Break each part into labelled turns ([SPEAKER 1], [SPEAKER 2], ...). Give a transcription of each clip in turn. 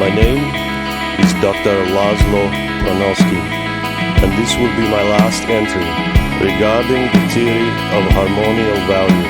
[SPEAKER 1] My name is Dr. Laszlo Pronowski, and this will be my last entry regarding the theory of harmonial value.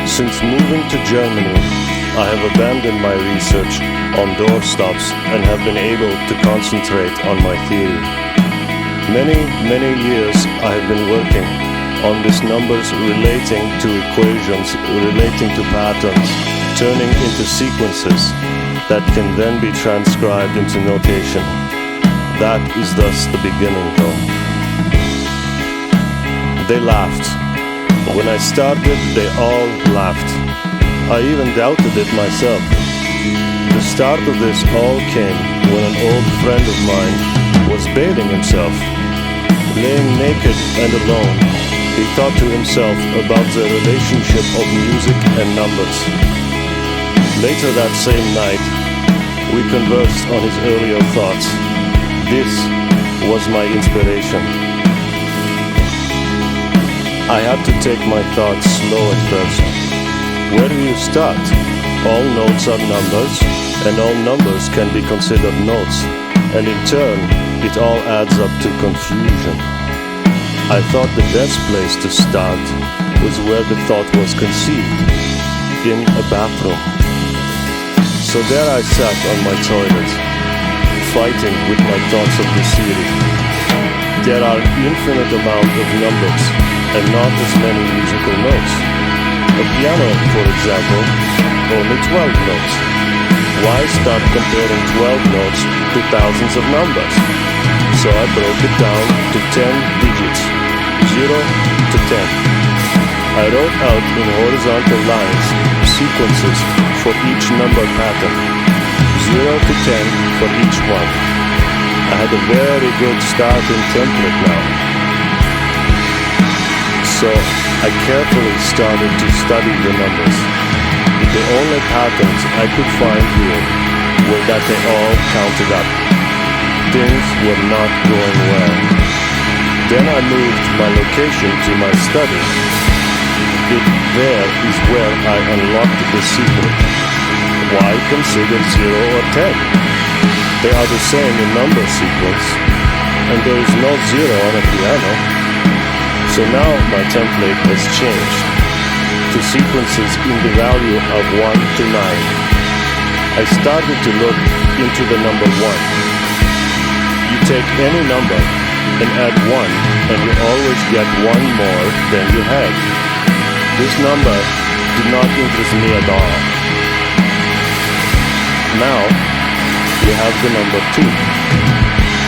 [SPEAKER 1] Since moving to Germany, I have abandoned my research on doorstops and have been able to concentrate on my theory. Many years I have been working on these numbers relating to equations, relating to patterns, turning into sequences that can then be transcribed into notation. That is thus the beginning, though. They laughed. When I started, they all laughed. I even doubted it myself. The start of this all came when an old friend of mine was bathing himself. Laying naked and alone, he thought to himself about the relationship of music and numbers. Later that same night, we conversed on his earlier thoughts. This was my inspiration. I had to take my thoughts slow at first. Where do you start? All notes are numbers, and all numbers can be considered notes, and in turn, it all adds up to confusion. I thought the best place to start was where the thought was conceived, in a bathroom. So there I sat on my toilet, fighting with my thoughts of the theory. There are infinite amount of numbers, and not as many musical notes. A piano, for example, only 12 notes. Why start comparing 12 notes to thousands of numbers? So I broke it down to 10 digits, 0 to 10. I wrote out in horizontal lines sequences for each number pattern, 0 to 10 for each one. I had a very good starting template now. So I carefully started to study the numbers. The only patterns I could find here were that they all counted up. Things were not going well. Then I moved my location to my study. There is where I unlocked the secret. Why consider 0 or 10? They are the same in number sequence, and there is no 0 on a piano. So now my template has changed to sequences in the value of 1 to 9. I started to look into the number 1. You take any number and add 1, and you always get 1 more than you had. This number did not interest me at all. Now, we have the number 2.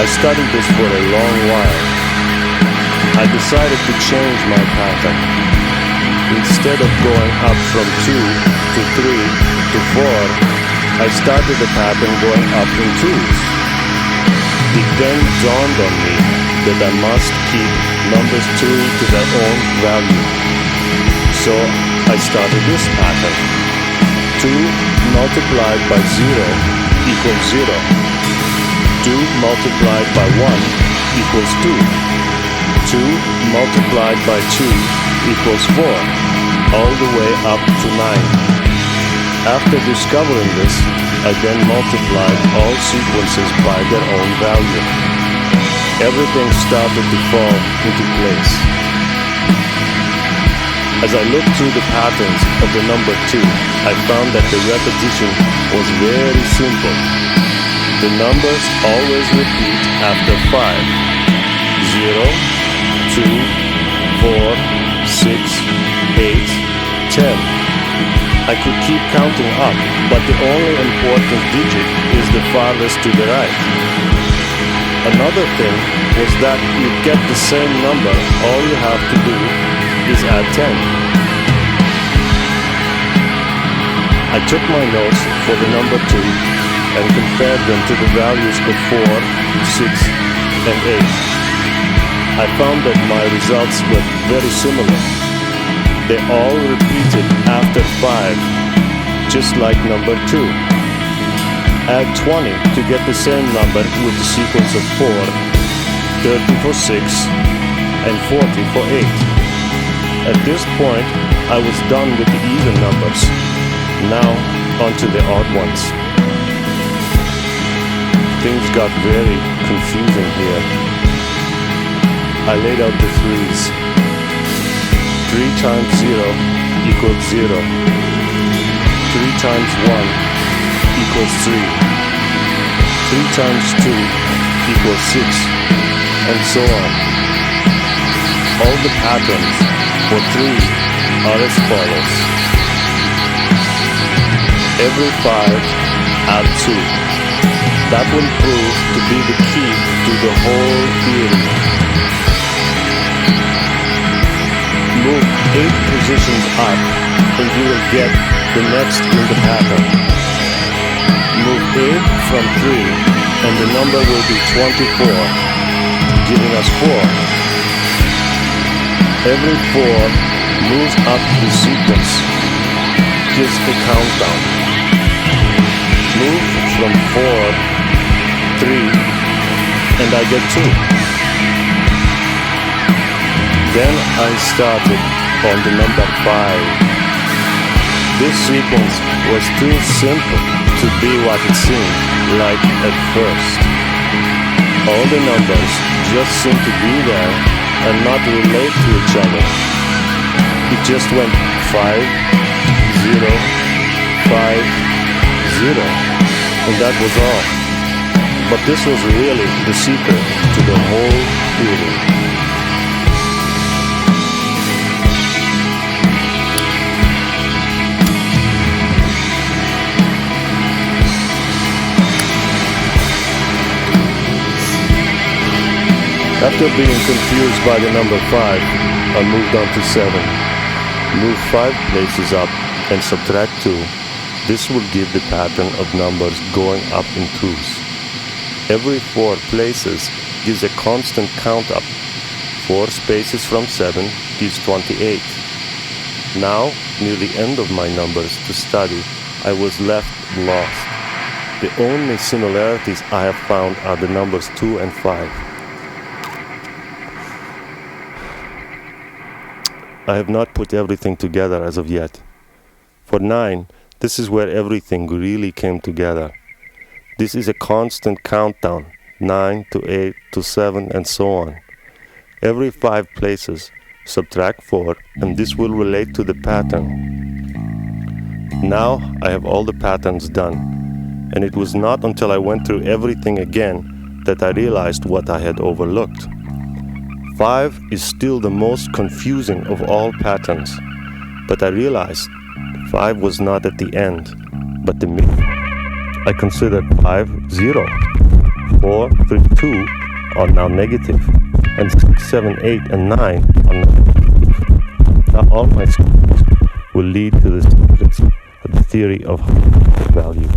[SPEAKER 1] I studied this for a long while. I decided to change my pattern. Instead of going up from 2 to 3 to 4, I started the pattern going up in 2s. It then dawned on me that I must keep numbers true to their own value. So I started this pattern. 2 multiplied by 0 equals 0. 2 multiplied by 1 equals 2. 2 multiplied by 2 equals 4, all the way up to 9. After discovering this, I then multiplied all sequences by their own value. Everything started to fall into place. As I looked through the patterns of the number 2, I found that the repetition was very simple. The numbers always repeat after 5. 0, 2, 4, 6, 8, 10. I could keep counting up, but the only important digit is the farthest to the right. Another thing was that you get the same number, all you have to do is add 10. I took my notes for the number 2 and compared them to the values of 4, 6, and 8. I found that my results were very similar. They all repeated after 5, just like number 2. Add 20 to get the same number with the sequence of 4, 30 for 6, and 40 for 8. At this point, I was done with the even numbers. Now, onto the odd ones. things got very confusing here. I laid out the threes. 3 times 0 equals 0. 3 times 1 equals 3. 3 times 2 equals 6, and so on. All the patterns for 3 are as follows. Every 5 add 2. That will prove to be the key to the whole theory. Move 8 positions up and you will get the next in the pattern. Move 8 from 3 and the number will be 24, giving us 4. Every 4 moves up the sequence, gives a countdown. Move from 4, 3, and I get 2. Then I started on the number 5. This sequence was too simple to be what it seemed like at first. All the numbers just seemed to be there and not relate to each other. It just went 5, 0, 5, 0, and that was all. But this was really the secret to the whole theory. After being confused by the number 5, I moved on to 7. Move 5 places up and subtract 2. This will give the pattern of numbers going up in 2s. Every 4 places gives a constant count up. 4 spaces from 7 gives 28. Now, near the end of my numbers to study, I was left lost. The only similarities I have found are the numbers 2 and 5. I have not put everything together as of yet. For 9, this is where everything really came together. This is a constant countdown, 9 to 8 to 7 and so on. Every 5 places, subtract 4, and this will relate to the pattern. Now I have all the patterns done, and it was not until I went through everything again that I realized what I had overlooked. 5 is still the most confusing of all patterns, but I realized 5 was not at the end, but the middle. I considered 5, 0, 4, 3, 2 are now negative, and 6, 7, 8, and 9 are negative. Now all my schools will lead to the secrets of the theory of value.